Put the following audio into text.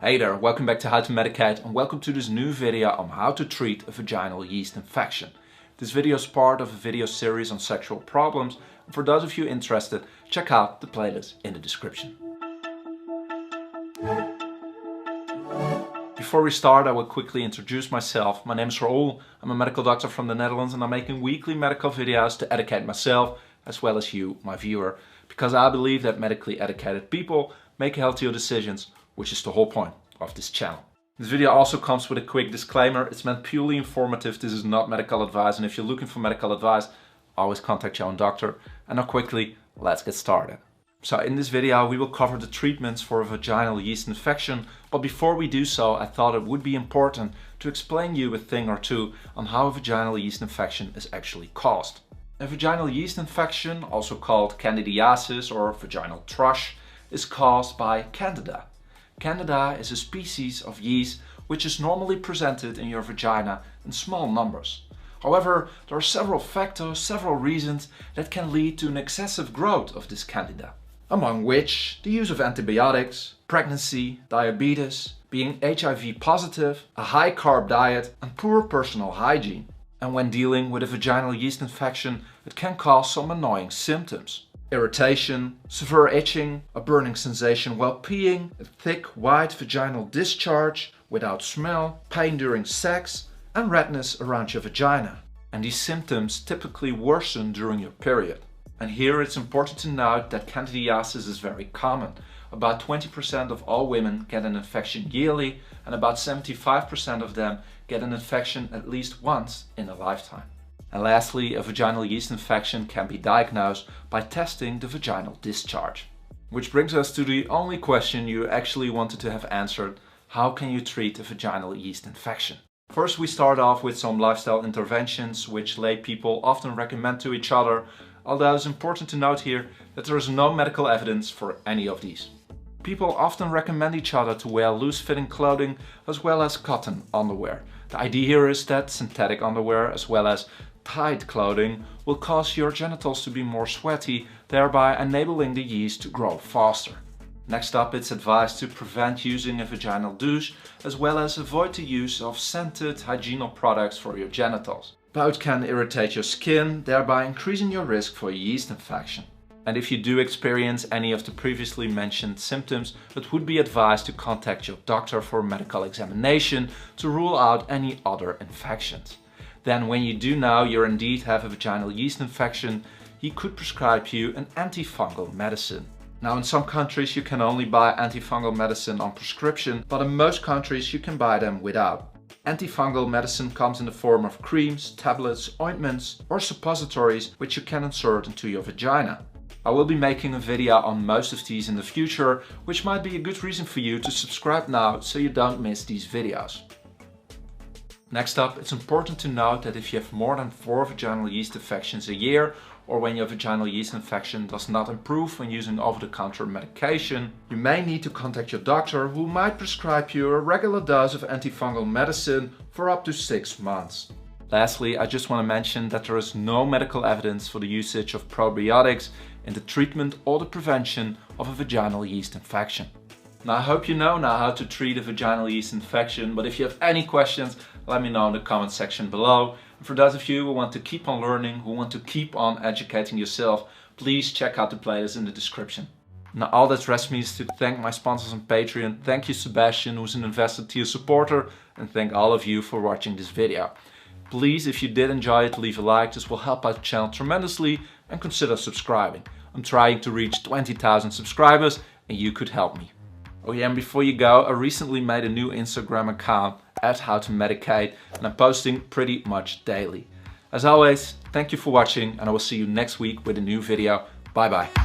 Hey there, welcome back to How to Medicate and welcome to this new video on how to treat a vaginal yeast infection. This video is part of a video series on sexual problems, and for those of you interested, check out the playlist in the description. Before we start, I will quickly introduce myself. My name is Raoul, I'm a medical doctor from the Netherlands and I'm making weekly medical videos to educate myself as well as you, my viewer, because I believe that medically educated people make healthier decisions, which is the whole point of this channel. This video also comes with a quick disclaimer. It's meant purely informative. This is not medical advice, and if you're looking for medical advice, always contact your own doctor. And now quickly, let's get started. So in this video we will cover the treatments for a vaginal yeast infection, but before we do so I thought it would be important to explain you a thing or two on how a vaginal yeast infection is actually caused. A vaginal yeast infection, also called candidiasis or vaginal thrush, is caused by Candida. Candida is a species of yeast which is normally presented in your vagina in small numbers. However, there are several factors, several reasons that can lead to an excessive growth of this Candida. Among which the use of antibiotics, pregnancy, diabetes, being HIV positive, a high carb diet and poor personal hygiene. And when dealing with a vaginal yeast infection, it can cause some annoying symptoms. Irritation, severe itching, a burning sensation while peeing, a thick white vaginal discharge without smell, pain during sex, and redness around your vagina. And these symptoms typically worsen during your period. And here it's important to note that candidiasis is very common. About 20% of all women get an infection yearly, and about 75% of them get an infection at least once in a lifetime. And lastly, a vaginal yeast infection can be diagnosed by testing the vaginal discharge. Which brings us to the only question you actually wanted to have answered: how can you treat a vaginal yeast infection? First, we start off with some lifestyle interventions which lay people often recommend to each other, although it's important to note here that there is no medical evidence for any of these. People often recommend each other to wear loose-fitting clothing as well as cotton underwear. The idea here is that synthetic underwear as well as tight clothing will cause your genitals to be more sweaty, thereby enabling the yeast to grow faster. Next up, it's advised to prevent using a vaginal douche as well as avoid the use of scented hygienal products for your genitals. Both can irritate your skin, thereby increasing your risk for a yeast infection. And if you do experience any of the previously mentioned symptoms, it would be advised to contact your doctor for a medical examination to rule out any other infections. Then when you do know you indeed have a vaginal yeast infection, he could prescribe you an antifungal medicine. Now in some countries you can only buy antifungal medicine on prescription, but in most countries you can buy them without. Antifungal medicine comes in the form of creams, tablets, ointments or suppositories which you can insert into your vagina. I will be making a video on most of these in the future, which might be a good reason for you to subscribe now so you don't miss these videos. Next up, it's important to note that if you have more than 4 vaginal yeast infections a year, or when your vaginal yeast infection does not improve when using over-the-counter medication, you may need to contact your doctor, who might prescribe you a regular dose of antifungal medicine for up to 6 months. Lastly, I just want to mention that there is no medical evidence for the usage of probiotics in the treatment or the prevention of a vaginal yeast infection. Now I hope you know now how to treat a vaginal yeast infection, but if you have any questions, let me know in the comment section below. And for those of you who want to keep on learning, who want to keep on educating yourself, please check out the playlist in the description. Now all that rests me is to thank my sponsors on Patreon. Thank you Sebastian, who's an invested tier supporter, and thank all of you for watching this video. Please, if you did enjoy it, leave a like. This will help out the channel tremendously, and consider subscribing. I'm trying to reach 20,000 subscribers and you could help me. Oh yeah, and before you go, I recently made a new Instagram account at How to Medicate, and I'm posting pretty much daily. As always, thank you for watching, and I will see you next week with a new video. Bye bye.